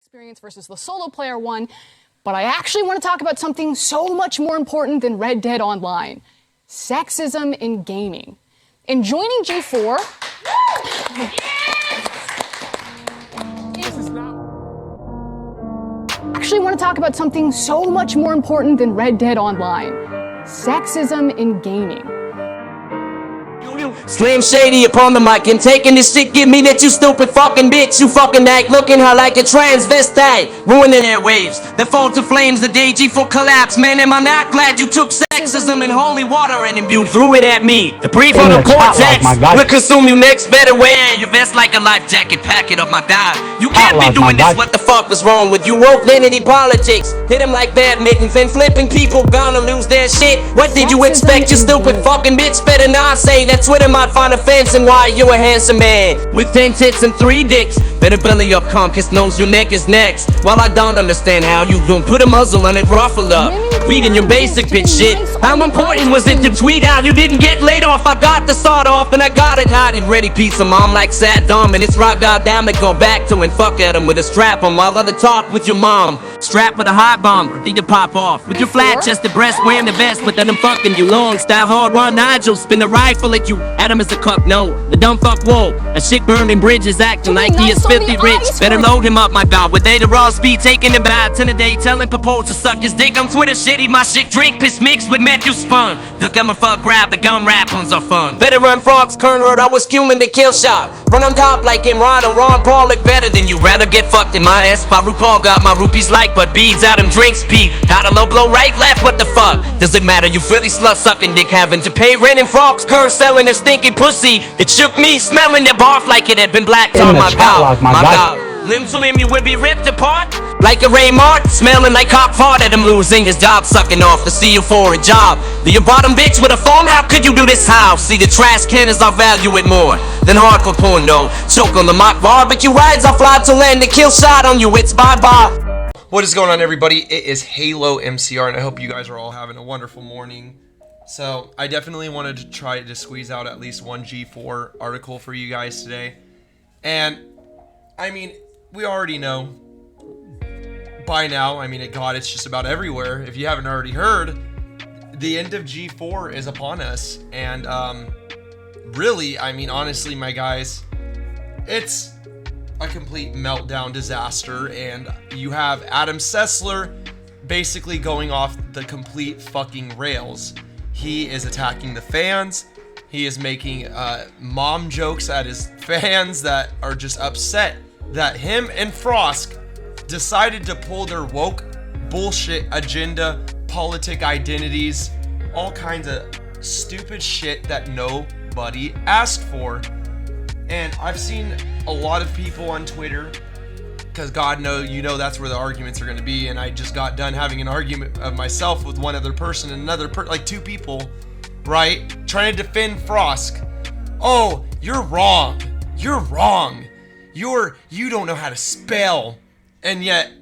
experience versus the solo player one, but I actually want to talk about something so much more important than Red Dead Online: sexism in gaming. In joining G4, actually want to talk about something so much more important than Red Dead Online: sexism in gaming. Slim Shady upon the mic and taking this shit, give me that you stupid fucking bitch. You fucking act looking her like a transvestite, ruining airwaves that fall to flames the day G4 collapse. Man, am I not glad you took sexism and holy water and imbued threw it at me. The prefrontal cortex will consume you next. Better wear your vest like a life jacket, pack it up my dime. You can't be doing this, what the fuck was wrong with you? Woke vanity politics, hit him like badmittens and flipping people gonna lose their shit. What did you expect, you stupid fucking bitch? Better not say that Twitter might find offense and why you a handsome man with 10 tits and 3 dicks. Better belly up, calm, cause knows your neck is next. While I don't understand how you gon' put a muzzle on it, ruffle up, reading your basic bitch shit. How important was it to tweet out you didn't get laid off? I got the sawed off and I got it hot and ready. Piece of mom like Saddam and it's rock, goddamn it, go back to and fuck at him with a strap on while other talk with your mom. Strapped with a hot bomb, need to pop off with your flat chested breast, wearing the vest, but then I'm fucking you long style hard run Nigel, spin the rifle at you. Adam is a cuck, no, the dumb fuck whoa. A shit burning bridges acting like he is 50 rich. Better load him up, my god, with data raw speed, taking the bath in a day, telling Papo to suck his dick on Twitter. Shitty, my shit drink piss mixed with Matthew spun. The gum fuck grab, the gum rap ones are fun. Better run frogs, Kernword, I was killing the kill shot. Run on top like Imran and Ron Paul look better than you. Rather get fucked in my ass. My RuPaul got my rupees like but beads out him drinks pee. Got a low blow right left, what the fuck? Does it matter? You really slut sucking dick having to pay rent and frogs curse selling their stinky pussy. It shook me smelling their barf like it had been blacked on my god. My god. Limb to limb you would be ripped apart like a Ray Mart, smelling like cock fart at him losing his job, sucking off to see you for a job. Do you bottom bitch with a phone? How could you do this? How? See the trash can is I value it more than hardcore porn though. Choke on the mock barbecue rides, I fly to land the kill shot on you, it's bye-bye. What is going on, everybody? It is Halomcr and I hope you guys are all having a wonderful morning. So I definitely wanted to try to squeeze out at least one G4 article for you guys today. And I mean, we already know by now, I mean, God, it's just about everywhere. If you haven't already heard, the end of G4 is upon us. And really, I mean, honestly, my guys, it's a complete meltdown disaster. And you have Adam Sessler basically going off the complete fucking rails. He is attacking the fans. He is making mom jokes at his fans that are just upset that him and FROSK decided to pull their woke bullshit agenda, politic identities, all kinds of stupid shit that nobody asked for. And I've seen a lot of people on Twitter, because God knows, you know, that's where the arguments are going to be. And I just got done having an argument of myself with one other person and another like two people, right, trying to defend FROSK. Oh, you're wrong. You're wrong. You don't know how to spell. And yet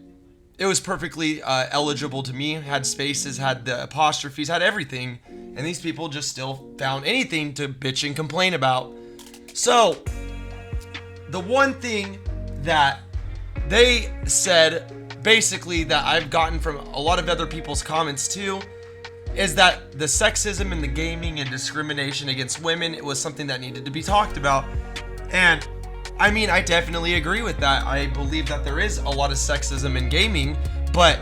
it was perfectly eligible to me. Had spaces, had the apostrophes, had everything. And these people just still found anything to bitch and complain about. So the one thing that they said, basically, that I've gotten from a lot of other people's comments too, is that the sexism in the gaming and discrimination against women, it was something that needed to be talked about. And I mean, I definitely agree with that. I believe that there is a lot of sexism in gaming, but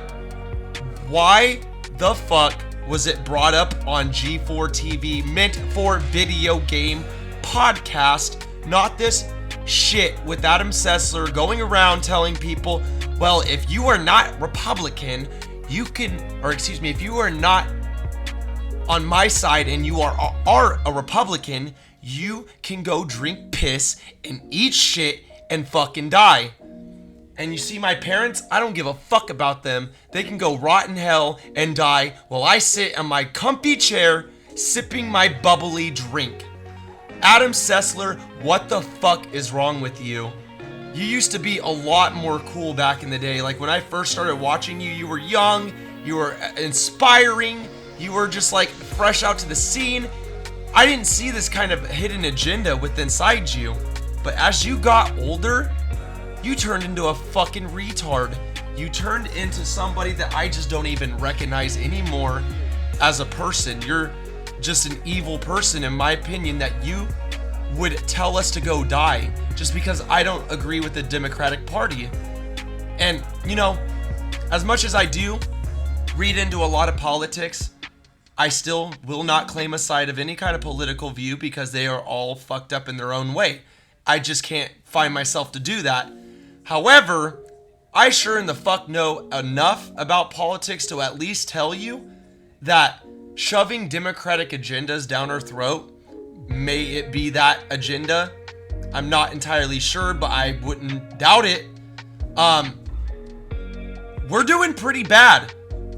why the fuck was it brought up on G4 TV, meant for video game podcast, not this shit with Adam Sessler going around telling people, well, if you are not Republican, you can, or excuse me, if you are not on my side and you are a Republican, you can go drink piss and eat shit and fucking die. And you see my parents, I don't give a fuck about them. They can go rot in hell and die while I sit on my comfy chair sipping my bubbly drink. Adam Sessler, what the fuck is wrong with you? You used to be a lot more cool back in the day. Like when I first started watching you, you were young, you were inspiring, you were just like fresh out to the scene. I didn't see this kind of hidden agenda within inside you. But as you got older, you turned into a fucking retard. You turned into somebody that I just don't even recognize anymore as a person. You're just an evil person, in my opinion, that you would tell us to go die just because I don't agree with the Democratic Party. And, you know, as much as I do read into a lot of politics, I still will not claim a side of any kind of political view because they are all fucked up in their own way. I just can't find myself to do that. However, I sure in the fuck know enough about politics to at least tell you that shoving Democratic agendas down our throat, may it be that agenda, I'm not entirely sure, but I wouldn't doubt it. We're doing pretty bad.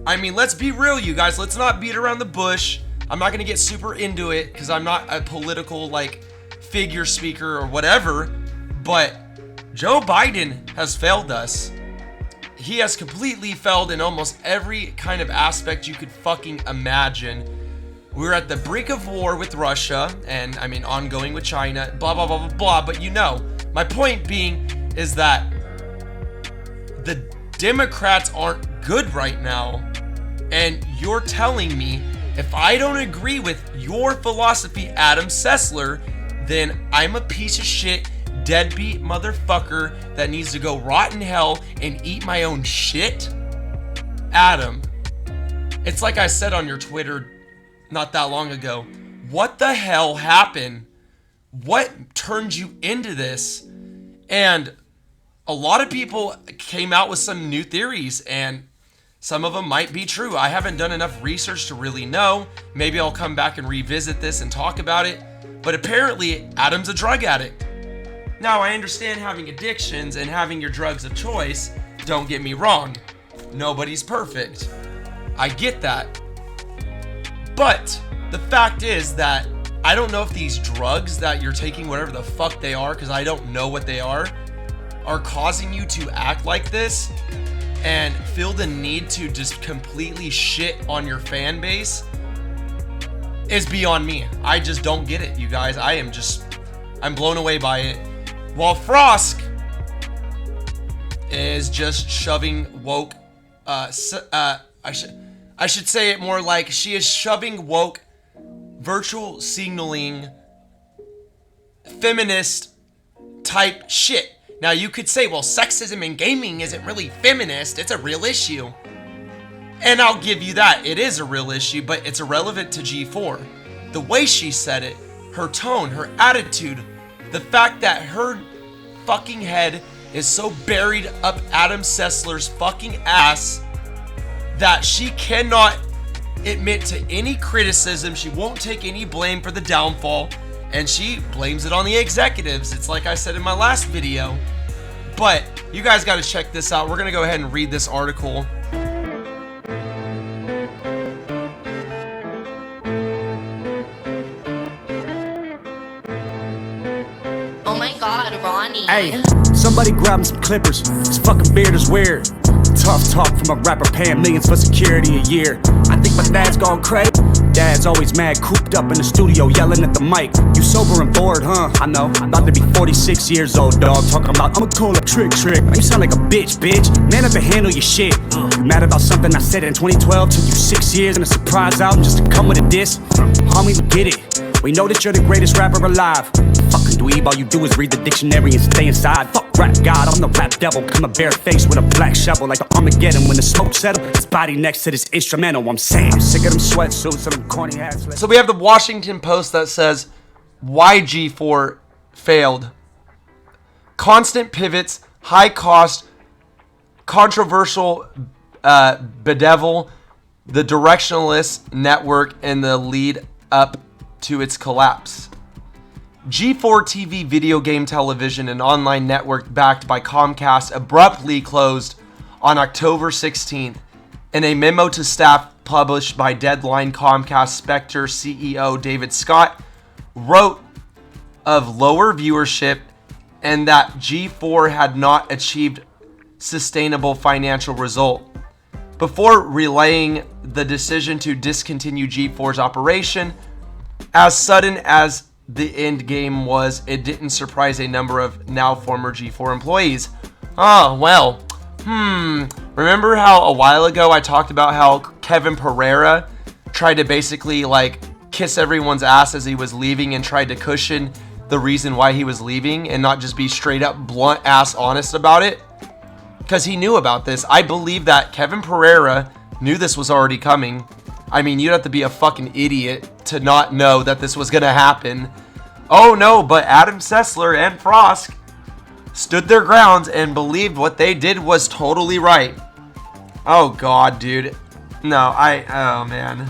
I mean, let's be real, you guys. Let's not beat around the bush. I'm not going to get super into it because I'm not a political, like, figure speaker or whatever. But Joe Biden has failed us. He has completely failed in almost every kind of aspect you could fucking imagine. We're at the brink of war with Russia and, I mean, ongoing with China, blah, blah, blah, blah, blah. But you know, my point being is that the Democrats aren't good right now. And you're telling me if I don't agree with your philosophy, Adam Sessler, then I'm a piece of shit, deadbeat motherfucker that needs to go rot in hell and eat my own shit? Adam, it's like I said on your Twitter not that long ago. What the hell happened? What turned you into this? And a lot of people came out with some new theories, and some of them might be true. I haven't done enough research to really know. Maybe I'll come back and revisit this and talk about it. But apparently, Adam's a drug addict. Now, I understand having addictions and having your drugs of choice. Don't get me wrong. Nobody's perfect. I get that. But the fact is that I don't know if these drugs that you're taking, whatever the fuck they are, because I don't know what they are causing you to act like this and feel the need to just completely shit on your fan base is beyond me. I just don't get it, you guys. I'm blown away by it. While FROSK is just shoving woke, I should say it more like she is shoving woke, virtual signaling, feminist type shit. Now you could say, well, sexism in gaming isn't really feminist, it's a real issue. And I'll give you that, it is a real issue, but it's irrelevant to G4. The way she said it, her tone, her attitude, the fact that her fucking head is so buried up Adam Sessler's fucking ass that she cannot admit to any criticism, she won't take any blame for the downfall, and she blames it on the executives. It's like I said in my last video. But you guys got to check this out. We're going to go ahead and read this article. Oh my god, Ronnie. Hey, somebody grab him some clippers. This fucking beard is weird. Tough talk from a rapper paying millions for security a year. I think my dad's gone crazy. Dad's always mad, cooped up in the studio, yelling at the mic. You sober and bored, huh? I know. I'm about to be 46 years old, dog. Talking about, I'ma call a trick. You sound like a bitch. Man up and handle your shit. You mad about something I said in 2012? Took you 6 years and a surprise album just to come with a diss? Homie, we get it. We know that you're the greatest rapper alive. Fucking dweeb, all you do is read the dictionary and stay inside. Fuck rap god, I'm the rap devil. Come a bare face with a black shovel like the Armageddon. When the smoke settle, his body next to this instrumental. I'm saying, I'm sick of them sweatsuits and them corny hats. So we have the Washington Post that says why G4 failed. Constant pivots, high cost, controversial bedevil, the directionless network, and the lead up to its collapse. G4 TV video game television and online network backed by Comcast abruptly closed on October 16th. In a memo to staff published by Deadline, Comcast Spectre CEO David Scott wrote of lower viewership and that G4 had not achieved sustainable financial result. Before relaying the decision to discontinue G4's operation, as sudden as the end game was, it didn't surprise a number of now former G4 employees. Oh, well. Remember how a while ago I talked about how Kevin Pereira tried to basically like kiss everyone's ass as he was leaving and tried to cushion the reason why he was leaving and not just be straight up blunt ass honest about it? Because he knew about this. I believe that Kevin Pereira knew this was already coming. I mean, you'd have to be a fucking idiot to not know that this was gonna happen. Oh no, but Adam Sessler and FROSK stood their grounds and believed what they did was totally right. Oh god, dude. No, oh man.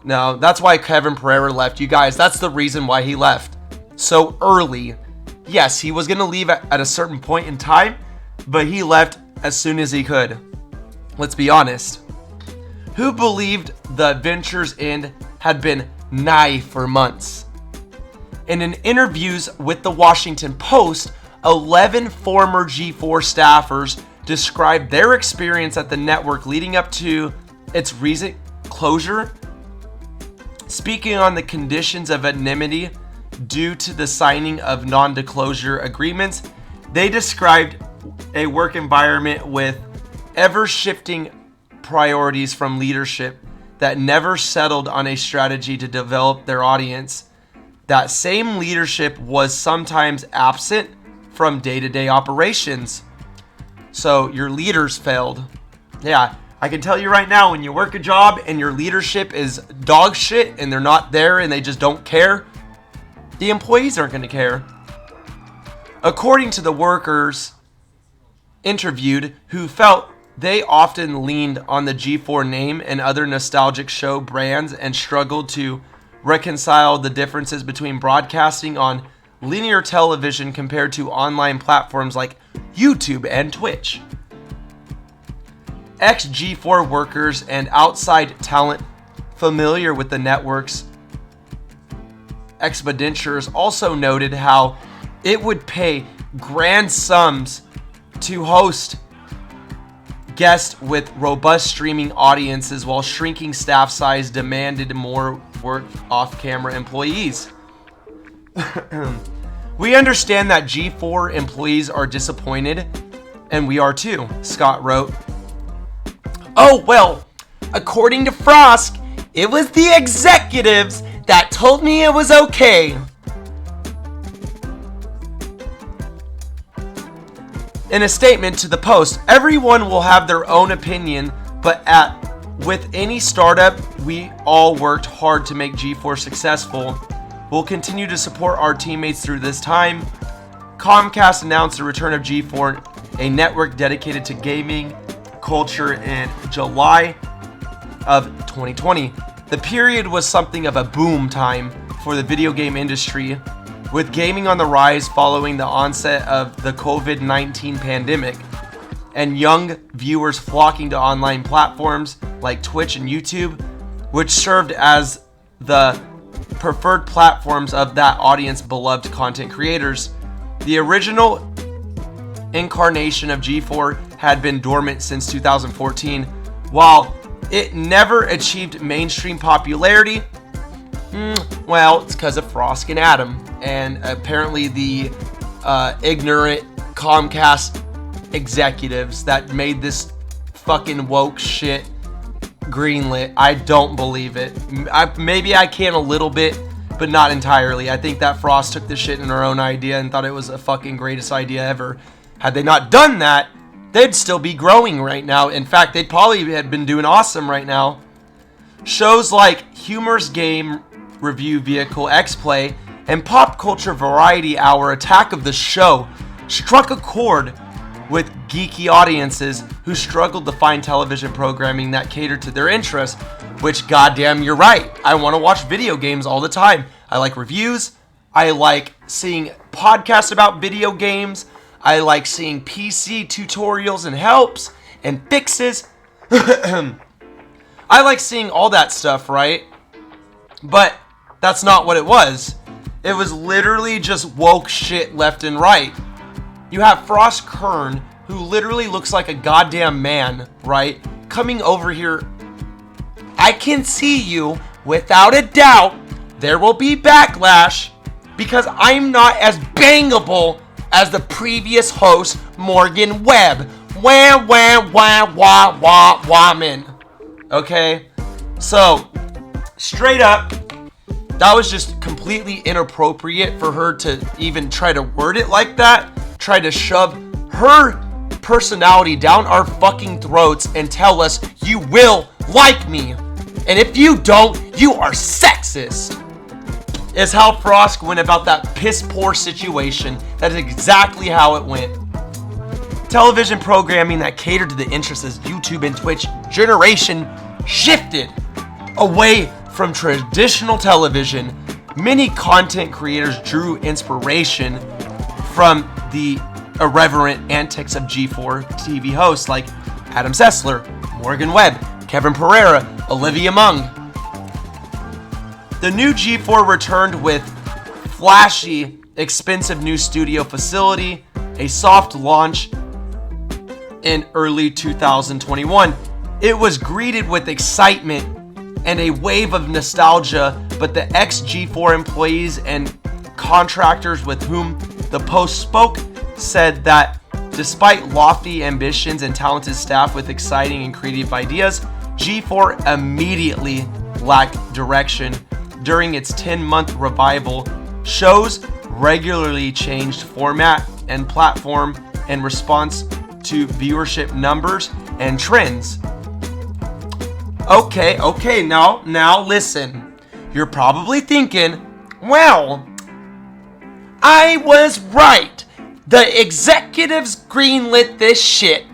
No, that's why Kevin Pereira left. You guys, that's the reason why he left so early. Yes, he was gonna leave at a certain point in time, but he left as soon as he could. Let's be honest. Who believed the adventure's end had been nigh for months? In an interviews with the Washington Post, 11 former G4 staffers described their experience at the network leading up to its recent closure. Speaking on the conditions of anonymity due to the signing of non-disclosure agreements, they described a work environment with ever-shifting priorities from leadership that never settled on a strategy to develop their audience. That same leadership was sometimes absent from day-to-day operations. So your leaders failed. Yeah, I can tell you right now, when you work a job and your leadership is dog shit and they're not there and they just don't care, the employees aren't going to care. According to the workers interviewed who felt they often leaned on the G4 name and other nostalgic show brands and struggled to reconcile the differences between broadcasting on linear television compared to online platforms like YouTube and Twitch. Ex-G4 workers and outside talent familiar with the network's expenditures also noted how it would pay grand sums to host guests with robust streaming audiences while shrinking staff size demanded more work off-camera employees. We understand that G4 employees are disappointed, and we are too, Scott wrote. Oh, well, according to FROSK, it was the executives that told me it was okay. In a statement to the Post, everyone will have their own opinion, but with any startup, we all worked hard to make G4 successful. We'll continue to support our teammates through this time. Comcast announced the return of G4, a network dedicated to gaming culture, in July of 2020. The period was something of a boom time for the video game industry, with gaming on the rise following the onset of the COVID-19 pandemic, and young viewers flocking to online platforms like Twitch and YouTube, which served as the preferred platforms of that audience beloved content creators. The original incarnation of G4 had been dormant since 2014. While it never achieved mainstream popularity, well, it's because of FROSK and Adam, and apparently the ignorant Comcast executives that made this fucking woke shit greenlit. I don't believe it. Maybe I can a little bit, but not entirely. I think that FROSK took this shit in their own idea and thought it was the fucking greatest idea ever. Had they not done that, they'd still be growing right now. In fact, they'd probably have been doing awesome right now. Shows like Humor's Game Review Vehicle X-Play and Pop Culture Variety Hour Attack of the Show struck a chord with geeky audiences who struggled to find television programming that catered to their interests, which, goddamn, you're right. I want to watch video games all the time. I like reviews. I like seeing podcasts about video games. I like seeing PC tutorials and helps and fixes. I like seeing all that stuff, right? But that's not what it was. It was literally just woke shit left and right. You have FROSK Kern, who literally looks like a goddamn man, right? Coming over here. I can see you, without a doubt, there will be backlash because I'm not as bangable as the previous host Morgan Webb. Wah, wah, wah, wah, wah, wah, man. Okay? So, straight up, that was just completely inappropriate for her to even try to word it like that. Try to shove her personality down our fucking throats and tell us you will like me. And if you don't, you are sexist. Is how FROSK went about that piss poor situation. That is exactly how it went. Television programming that catered to the interests of YouTube and Twitch generation shifted away from traditional television. Many content creators drew inspiration from the irreverent antics of G4 TV hosts like Adam Sessler, Morgan Webb, Kevin Pereira, Olivia Mung. The new G4 returned with flashy, expensive new studio facility, a soft launch in early 2021. It was greeted with excitement and a wave of nostalgia, but the ex-G4 employees and contractors with whom the Post spoke said that despite lofty ambitions and talented staff with exciting and creative ideas, G4 immediately lacked direction. During its 10-month revival, shows regularly changed format and platform in response to viewership numbers and trends. Okay, now listen. You're probably thinking, well, I was right. The executives greenlit this shit.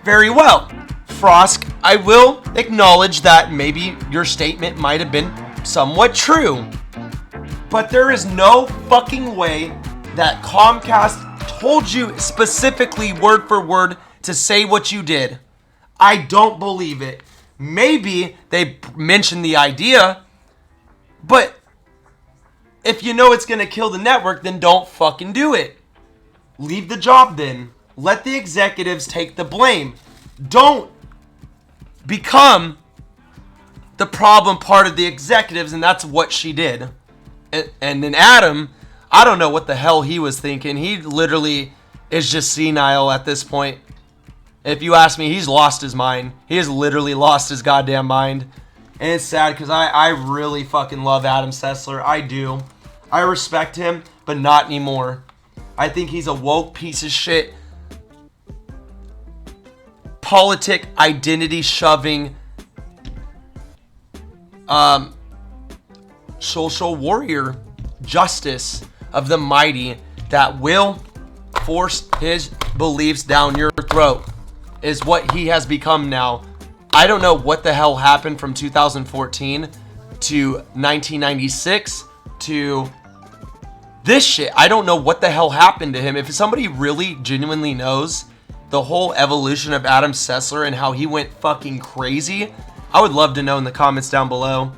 Very well. FROSK, I will acknowledge that maybe your statement might have been somewhat true. But there is no fucking way that Comcast told you specifically word for word to say what you did. I don't believe it. Maybe they mentioned the idea, but if you know it's gonna kill the network, then don't fucking do it. Leave the job then. Let the executives take the blame. Don't become the problem part of the executives, and that's what she did. And then Adam, I don't know what the hell he was thinking. He literally is just senile at this point. If you ask me, he's lost his mind. He has literally lost his goddamn mind. And it's sad because I really fucking love Adam Sessler. I do. I respect him, but not anymore. I think he's a woke piece of shit, politic identity shoving social warrior, justice of the mighty that will force his beliefs down your throat is what he has become now. I don't know what the hell happened from 2014 to 1996 to this shit. I don't know what the hell happened to him. If somebody really genuinely knows the whole evolution of Adam Sessler and how he went fucking crazy, I would love to know in the comments down below.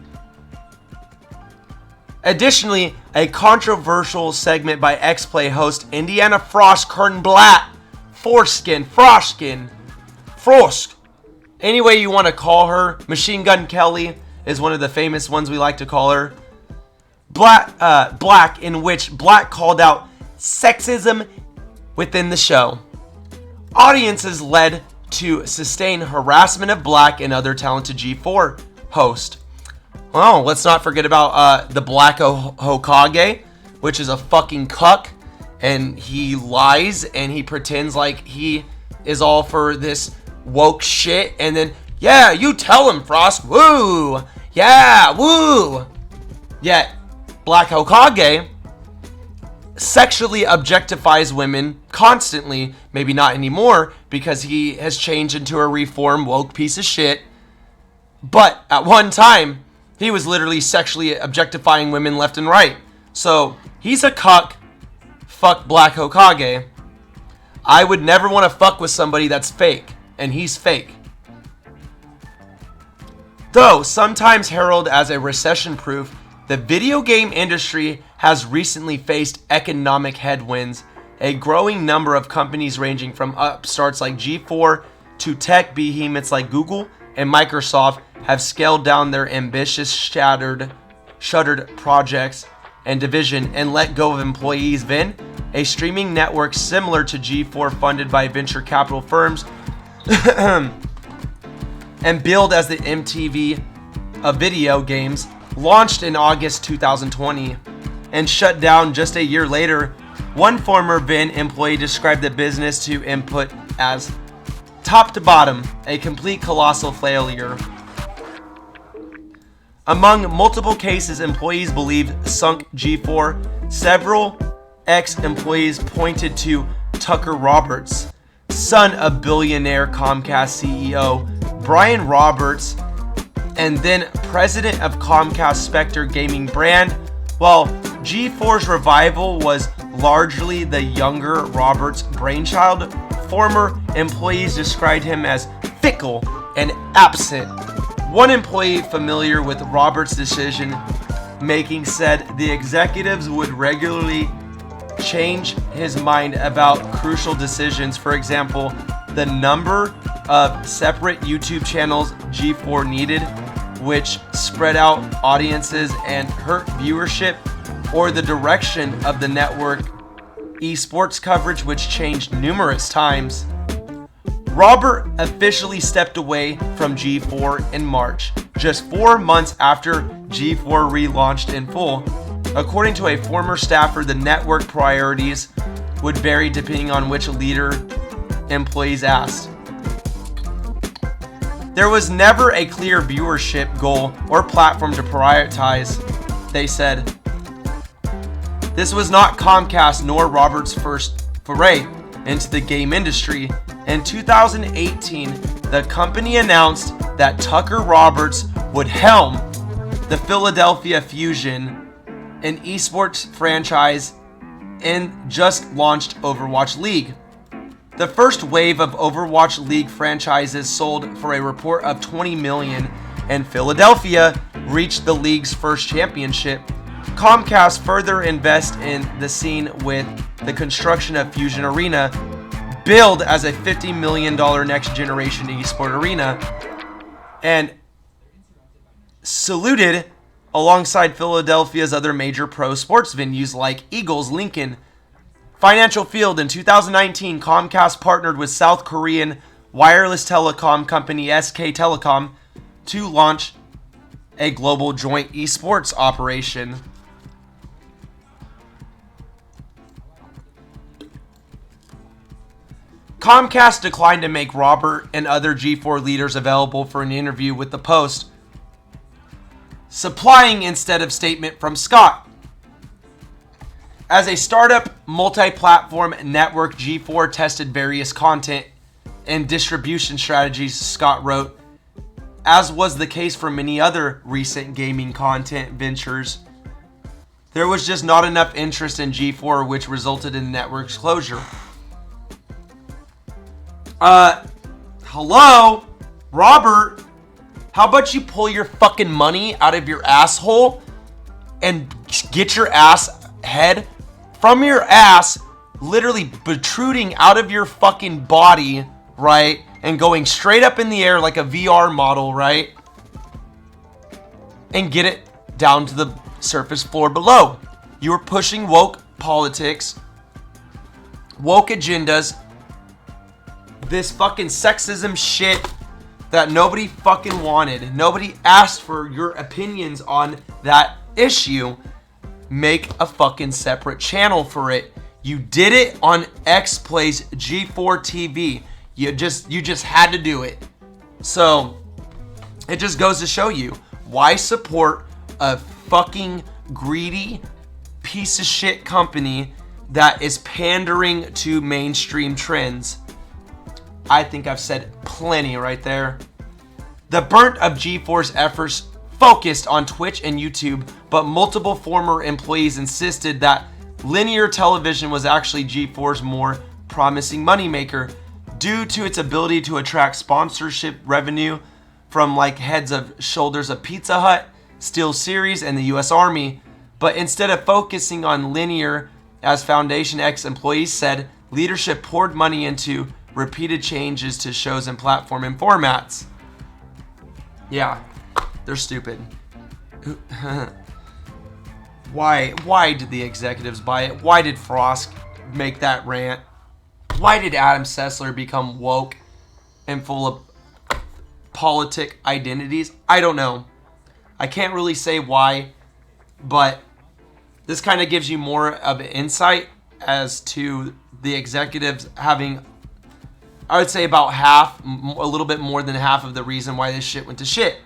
Additionally, a controversial segment by X-Play host Indiana Frost Curtin Blatt, FROSK, any way you want to call her. Machine Gun Kelly is one of the famous ones we like to call her. Black, in which Black called out sexism within the show. Audiences led to sustain harassment of Black and other talented G4 hosts. Oh, let's not forget about the Black Hokage, which is a fucking cuck, and he lies and he pretends like he is all for this woke shit, and then, yeah, you tell him, FROSK, woo, yeah, woo. Yet, Black Hokage sexually objectifies women constantly, maybe not anymore, because he has changed into a reformed woke piece of shit, but at one time, he was literally sexually objectifying women left and right. So, he's a cuck. Fuck Black Hokage. I would never want to fuck with somebody that's fake. And he's fake. Though sometimes heralded as a recession-proof, the video game industry has recently faced economic headwinds. A growing number of companies ranging from upstarts like G4 to tech behemoths like Google and Microsoft have scaled down their ambitious shuttered projects and division and let go of employees. Vin a streaming network similar to G4 funded by venture capital firms and billed as the MTV of video games, launched in August 2020 and shut down just a year later. One former Vin employee described the business to input as top to bottom, a complete colossal failure. Among multiple cases employees believe sunk G4, several ex-employees pointed to Tucker Roberts, son of billionaire Comcast CEO Brian Roberts, and then president of Comcast Spectre Gaming brand, while G4's revival was largely the younger Roberts' brainchild. Former employees described him as fickle and absent. One employee familiar with Roberts' decision making said the executives would regularly change his mind about crucial decisions. For example, the number of separate YouTube channels G4 needed, which spread out audiences and hurt viewership, or the direction of the network esports coverage, which changed numerous times. Robert officially stepped away from G4 in March, just 4 months after G4 relaunched in full. According to a former staffer, the network priorities would vary depending on which leader employees asked. There was never a clear viewership goal or platform to prioritize, they said. This was not Comcast nor Roberts' first foray into the game industry. In 2018, the company announced that Tucker Roberts would helm the Philadelphia Fusion, an esports franchise, and just launched Overwatch League. The first wave of Overwatch League franchises sold for a report of $20 million, and Philadelphia reached the league's first championship. Comcast further invest in the scene with the construction of Fusion Arena, billed as a $50 million next generation esport arena, and saluted alongside Philadelphia's other major pro sports venues like Eagles, Lincoln, Financial Field. In 2019, Comcast partnered with South Korean wireless telecom company SK Telecom to launch a global joint esports operation. Comcast declined to make Robert and other G4 leaders available for an interview with the Post, supplying instead a statement from Scott. As a startup multi-platform network, G4 tested various content and distribution strategies, Scott wrote, as was the case for many other recent gaming content ventures. There was just not enough interest in G4, which resulted in the network's closure. Hello? Robert, how about you pull your fucking money out of your asshole and get your ass head from your ass, literally protruding out of your fucking body, right? And going straight up in the air like a VR model, right? And get it down to the surface floor below. You were pushing woke politics, woke agendas, this fucking sexism shit that nobody fucking wanted. Nobody asked for your opinions on that issue. Make a fucking separate channel for it. You did it on X Plays G4 TV. You just had to do it. So it just goes to show you why support a fucking greedy piece of shit company that is pandering to mainstream trends. I think I've said plenty right there. The brunt of G4's efforts focused on Twitch and YouTube, but multiple former employees insisted that linear television was actually G4's more promising moneymaker due to its ability to attract sponsorship revenue from like heads of shoulders of Pizza Hut, SteelSeries, and the US Army. But instead of focusing on linear, as Foundation X employees said, leadership poured money into repeated changes to shows and platform and formats. Yeah, they're stupid. Why did the executives buy it? Why did FROSK make that rant. Why did Adam Sessler become woke and full of politic identities? I don't know. I can't really say why, but this kind of gives you more of an insight as to the executives having, I would say, about half, a little bit more than half of the reason why this shit went to shit.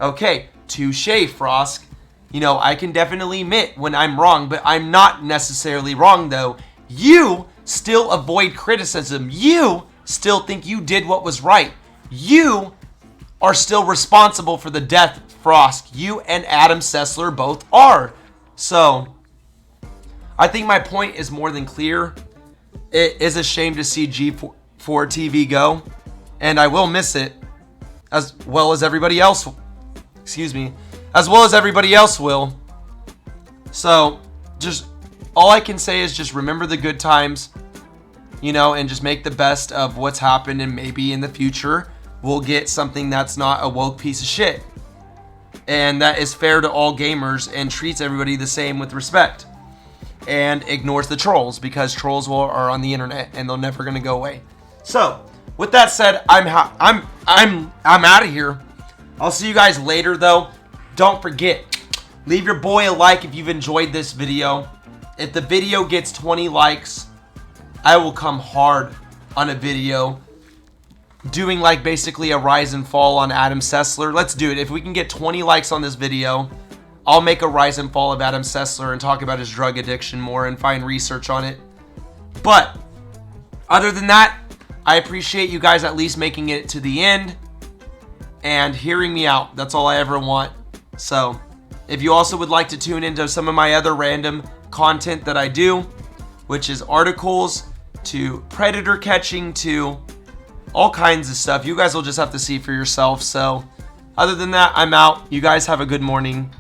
Okay, touche, FROSK. You know, I can definitely admit when I'm wrong, but I'm not necessarily wrong, though. You still avoid criticism. You still think you did what was right. You are still responsible for the death, FROSK. You and Adam Sessler both are. So, I think my point is more than clear. It is a shame to see G4 TV go, and I will miss it, as well as everybody else. Excuse me. As well as everybody else will. So, just all I can say is just remember the good times, you know, and just make the best of what's happened, and maybe in the future we'll get something that's not a woke piece of shit. And that is fair to all gamers and treats everybody the same with respect. And ignores the trolls, because trolls are on the internet and they're never gonna go away. So, with that said, I'm out of here. I'll see you guys later, though. Don't forget, leave your boy a like if you've enjoyed this video. If the video gets 20 likes, I will come hard on a video doing like basically a rise and fall on Adam Sessler. Let's do it. If we can get 20 likes on this video, I'll make a rise and fall of Adam Sessler and talk about his drug addiction more and find research on it. But other than that, I appreciate you guys at least making it to the end and hearing me out. That's all I ever want. So, if you also would like to tune into some of my other random content that I do, which is articles to predator catching to all kinds of stuff, you guys will just have to see for yourself. So, other than that, I'm out. You guys have a good morning.